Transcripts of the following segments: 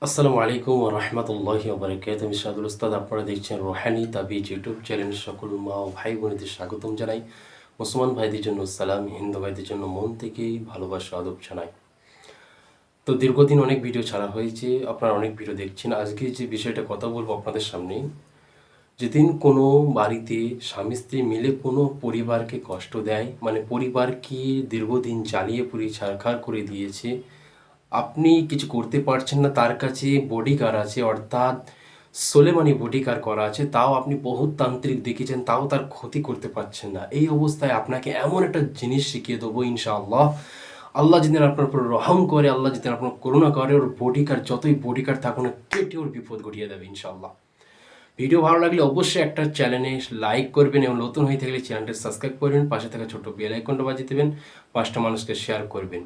আসসালামু আলাইকুম ওয়া রাহমাতুল্লাহি ওয়া বারাকাতুহু। আমি সাদুল উস্তাদ। আপনারা দেখছেন রুহানি তাবিজ ইউটিউব চ্যানেল। সকল মা ও ভাই বোনেদের স্বাগতম জানাই। মুসলমান ভাইদের জন্য সালাম, হিন্দু ভাইদের জন্য মন থেকেই ভালোবাসা আদব জানাই। তো দীর্ঘদিন অনেক ভিডিও ছাড়া হয়েছে, আপনারা অনেক ভিডিও দেখছেন। আজকে যে বিষয়টা কথা বলবো আপনাদের সামনে, যেদিন কোনো বাড়িতে স্বামী স্ত্রী মিলে কোনো পরিবারকে কষ্ট দেয়, মানে পরিবারকে দীর্ঘদিন জ্বালিয়ে পুড়িয়ে ছারখার করে দিয়েছে, আপনি কিছু করতে পারছেন না, তার কাছে বডিগার্ড আছে, অর্থাৎ সোলেমানি বডিগার্ড করা আছে, তাও আপনি বহুত তান্ত্রিক দেখেছেন, তাও তার ক্ষতি করতে পারছেন না। এই অবস্থায় আপনাকে এমন একটা জিনিস শিখিয়ে দেবো ইনশাআল্লাহ। আল্লাহ যদি আপনার উপর রহম করে, আল্লাহ যদি আপনার করুণা করে, ওর বডিগার্ড যতই বডিগার্ড থাকুন না, কেটে ওর বিপদ ঘটিয়ে দেবে ইনশাআল্লাহ। ভিডিও ভালো লাগলে অবশ্যই একটা চ্যানেলে লাইক করবেন এবং নতুন হয়ে থাকলে চ্যানেলটা সাবস্ক্রাইব করবেন, পাশে থাকা ছোট বেল আইকনটা বাজিয়ে দেবেন, 5টা মানুষকে শেয়ার করবেন।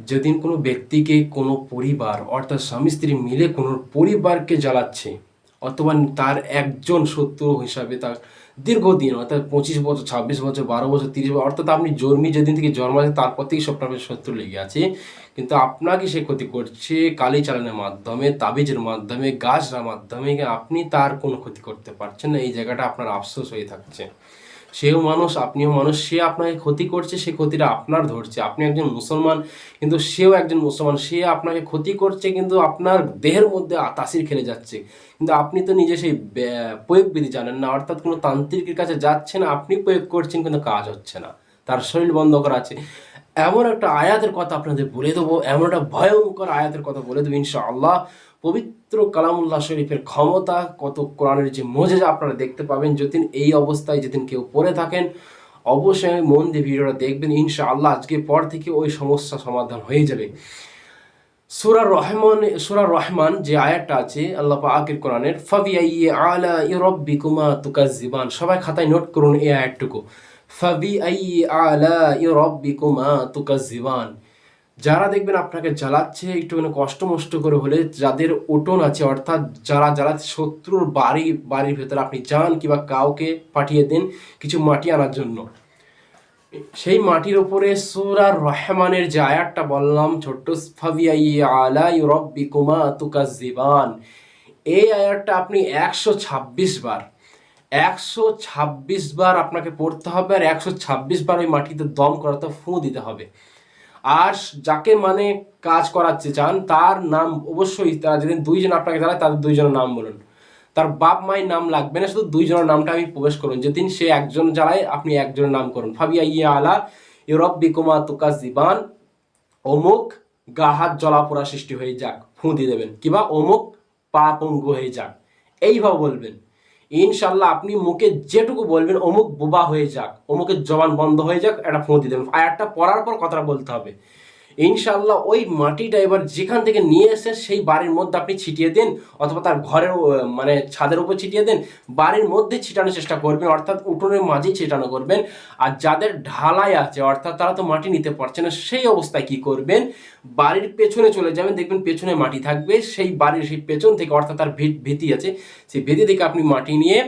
যেদিন কোনো ব্যক্তিকে কোনো পরিবার অর্থাৎ স্বামী স্ত্রী মিলে কোনো পরিবারকে জ্বালাচ্ছে, অথবা তার একজন শত্রু হিসাবে তার দীর্ঘদিন অর্থাৎ 25 বছর, 26 বছর, 12 বছর, 30 বছর, অর্থাৎ আপনি যেদিন থেকে জন্মাচ্ছে তারপর থেকেই সব আপনার শত্রু লেগে আছে, কিন্তু আপনাকে সে ক্ষতি করছে কালি চালানোর মাধ্যমে, তাবিজের মাধ্যমে, গাছর মাধ্যমে, আপনি তার কোনো ক্ষতি করতে পারছেন না। এই জায়গাটা আপনার আফসোস হয়ে থাকছে। সেও মানুষ, আপনিও মানুষ। সে আপনাকে ক্ষতি করছে, সে ক্ষতিটা আপনার ধরছে। আপনি একজন মুসলমান, কিন্তু সেও একজন মুসলমান। সে আপনাকে ক্ষতি করছে, কিন্তু আপনার দেহের মধ্যে তাসির খেলে যাচ্ছে, কিন্তু আপনি তো নিজে সেই প্রয়োগ বিধি জানেন না, অর্থাৎ কোনো তান্ত্রিকের কাছে যাচ্ছেন, আপনি প্রয়োগ করছেন কিন্তু কাজ হচ্ছে না, তার শরীর বন্ধ করা আছে। এমন একটা আয়াতের কথা আপনাদের বলে দেবো, এমন একটা ভয়ঙ্কর আয়াতের কথা বলে দেবো ইনশাআল্লাহ। পবিত্র কালামুল্লাহ শরীফের ক্ষমতা, কত কোরআনের যে মোজেজা আপনারা দেখতে পাবেন যেদিন এই অবস্থায় যেদিন কেউ পড়ে থাকেন। অবশ্যই মন দিয়ে ভিডিওটা দেখবেন ইনশাআল্লাহ। আজকে পর থেকে ওই সমস্যা সমাধান হয়ে যাবে। সূরা রহমান যে আয়াতটা আছে আল্লাহ পাকের কোরআনের, ফাবিআইয়ি আলাই রাব্বিকুমা তুকাজ্জিবান। সবাই খাতায় নোট করুন এই আয়াতটুকু, ফাবিআইয়ি আলাই রাব্বিকুমা তুকাজ্জিবান। যারা দেখবেন আপনাকে জ্বালাচ্ছে একটুখানি কষ্ট মষ্ট করে হলে, যাদের উঠোন আছে, অর্থাৎ যারা শত্রুর বাড়ির ভেতরে আপনি যান কিংবা কাউকে পাঠিয়ে দেন কিছু মাটি আনার জন্য, সেই মাটির ওপরে সূরা রহমানের যে আয়াতটা বললাম ছোট্ট, ফাবিআইয়ি আলাই রাব্বিকুমা তুকাজ্জিবান, এই আয়াতটা আপনি 126 বার 126 বার আপনাকে পড়তে হবে, আর 126 বার ওই মাটিতে দম করাতে ফুঁ দিতে হবে। আর যাকে মানে কাজ করাতে চান তার নাম অবশ্যই, তারা যেদিন দুইজন আপনাকে জ্বালায় তাদের দুইজনের নাম বলুন। তার বাপ মায়ের নাম লাগবে না, শুধু দুইজনের নামটা আমি প্রবেশ করুন। যেদিন সে একজন জ্বালায় আপনি একজনের নাম করুন, ফাবিআইয়ি আলা রাব্বিকুমা তুকাজ্জিবান, অমুক গা হাত জ্বলা পোড়া সৃষ্টি হয়ে যাক, ফুঁ দিয়ে দেবেন, কিংবা অমুক পা পঙ্গু হয়ে যাক, এইভাবে বলবেন ইনশাল্লাহ। আপনি মুখে যেটুকু বলবেন, অমুক বোবা হয়ে যাক, অমুকের জবান বন্ধ হয়ে যাক, একটা ফুঁ দিয়ে দেবেন। আয়াতটা পড়ার পর কথাটা বলতে হবে ইনশাল্লাহ। ওই মাটিটা এবার যেখান থেকে নিয়ে এসে সেই বাড়ির মধ্যে আপনি ছিটিয়ে দেন, অথবা তার ঘরের মানে ছাদের উপর ছিটিয়ে দেন, বাড়ির মধ্যে ছিটানোর চেষ্টা করবেন, অর্থাৎ উঠোনের মাঝেই ছিটানো করবেন। আর যাদের ঢালাই আছে, অর্থাৎ তারা তো মাটি নিতে পারছে না, সেই অবস্থায় কি করবেন, বাড়ির পেছনে চলে যাবেন, দেখবেন পেছনে মাটি থাকবে, সেই বাড়ির সেই পেছন থেকে, অর্থাৎ তার ভিতি আছে, সেই ভিতি থেকে আপনি মাটি নিয়ে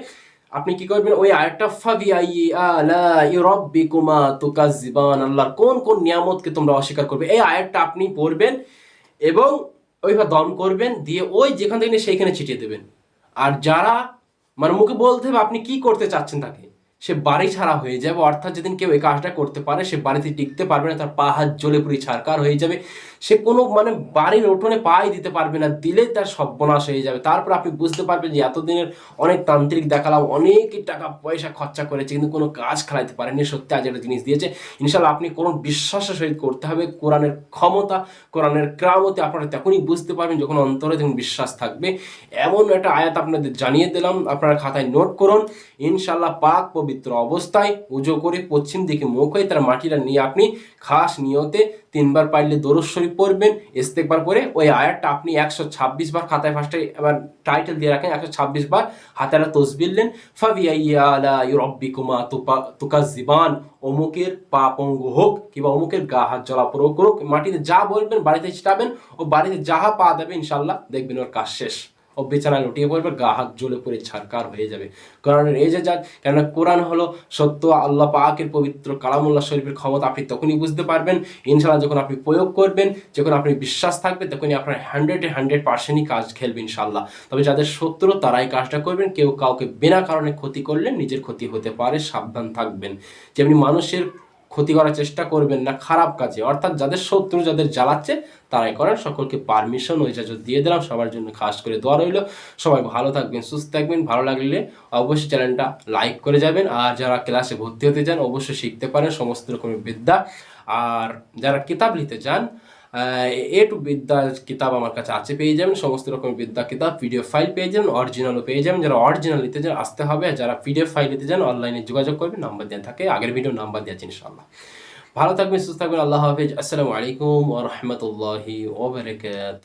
আপনি কি করবেন, ওই আয়াতটা ফাবিআইয়ি আলাই রাব্বিকুমা তুকাজ্জিবান, আল্লাহর কোন কোন নিয়ামতকে তোমরা অস্বীকার করবে, এই আয়াতটা আপনি পড়বেন এবং ওইভাবে দম করবেন, দিয়ে ওই যেখান থেকে নিয়ে সেইখানে ছিটিয়ে দেবেন। আর যারা মানে মুখে বলতে হবে আপনি কি করতে চাচ্ছেন, তাকে সে বাড়ি ছাড়া হয়ে যাবে। অর্থাৎ যেদিন কেউ এই কাজটা করতে পারে সে বাড়িতে টিকতে পারবে না, তার পা হাত জ্বলে পুড়ে ছারকার হয়ে যাবে, সে কোনো মানে বাড়ির উঠোনে পাই দিতে পারবে না, দিলেই তার সর্বনাশ হয়ে যাবে। তারপর আপনি বুঝতে পারবেন যে এতদিনের অনেক তান্ত্রিক দেখালাম, অনেক টাকা পয়সা খরচা করেছে, কিন্তু কোনো কাজ খেলাইতে পারেনি। সত্যি আজ একটা জিনিস দিয়েছে ইনশাল্লাহ। আপনি কোনো বিশ্বাসের সহিত করতে হবে, কোরআনের ক্ষমতা, কোরআনের কেরামতি আপনারা তখনই বুঝতে পারবেন যখন অন্তরে যখন বিশ্বাস থাকবে। এমন একটা আয়াত আপনাদের জানিয়ে দিলাম, আপনারা খাতায় নোট করুন ইনশাল্লাহ। পাক পবিত্র অবস্থায় উজু করে পশ্চিম দিকে মুখ হয়ে তার মাটিটা নিয়ে আপনি খাস নিয়তে 3 বার পারলে দরুদ শরীফ পড়বেন, ইস্তেগফার করে ওই আয়াতটা আপনি 126 বার খাতায় ফার্স্টে এবার টাইটেল দিয়ে রাখেন, 126 বার হাতেরা তসবিহ নেন, ফাবিআইয়ি আলাই রাব্বিকুমা তুকাজ্জিবান, অমুকের পা পঙ্গু হোক কিংবা অমুকের গা হাত জ্বলা পোড়া করুক, মাটিতে যা বলবেন বাড়িতে ছিটাবেন, ও বাড়িতে যাহা পা দেবে ইনশাল্লাহ দেখবেন ওর কাজ শেষ। ও বেচারা লুটিয়ে পড়বে, গা হাত জ্বলে পড়ে ছারকার হয়ে যাবে। কোরআনের এই যে যাক, কেননা কোরআন হলো সত্য, আল্লাহ পাকের পবিত্র কালামুল্লাহ শরীফের ক্ষমতা আপনি তখনই বুঝতে পারবেন ইনশাআল্লাহ যখন আপনি প্রয়োগ করবেন, যখন আপনি বিশ্বাস থাকবে, তখনই আপনার 100% কাজ খেলবে ইনশাআল্লাহ। তবে যাদের শত্রু তারাই কাজটা করবেন, কেউ কাউকে বিনা কারণে ক্ষতি করলে নিজের ক্ষতি হতে পারে, সাবধান থাকবেন। যেমনি মানুষের ক্ষতি করার চেষ্টা করবেন না খারাপ কাজে, অর্থাৎ যাদের শত্রু যাদের জ্বালাচ্ছে তারাই করেন। সকলকে পারমিশন ও ইজাজত দিয়ে দিলাম, সবার জন্য খাস করে দোয়া রইল। সবাই ভালো থাকবেন, সুস্থ থাকবেন। ভালো লাগলে অবশ্যই চ্যানেলটা লাইক করে যাবেন। আর যারা ক্লাসে ভর্তি হতে চান অবশ্যই শিখতে পারেন সমস্ত রকমের বিদ্যা। আর যারা কিতাব নিতে চান এ টু বিদ্যা কিতাব আমার কাছে আছে, পেয়ে যাবেন সমস্ত রকমের বিদ্যা কিতাব, পিডিএফ ফাইল পেয়ে যাবেন, অরিজিনালও পেয়ে যাবেন। যারা অরিজিনাল নিতে চান আসতে হবে, আর যারা পিডিএফ ফাইল নিতে চান অনলাইনে যোগাযোগ করবেন, নাম্বার দেওয়া থাকে, আগের ভিডিও নাম্বার দেওয়া আছে ইনশাআল্লাহ। ভালো থাকবেন, সুস্থ থাকবেন, আল্লাহ হাফেজ, আসসালামু আলাইকুম ওয়া রাহমাতুল্লাহি ওয়া বারাকাতুহু।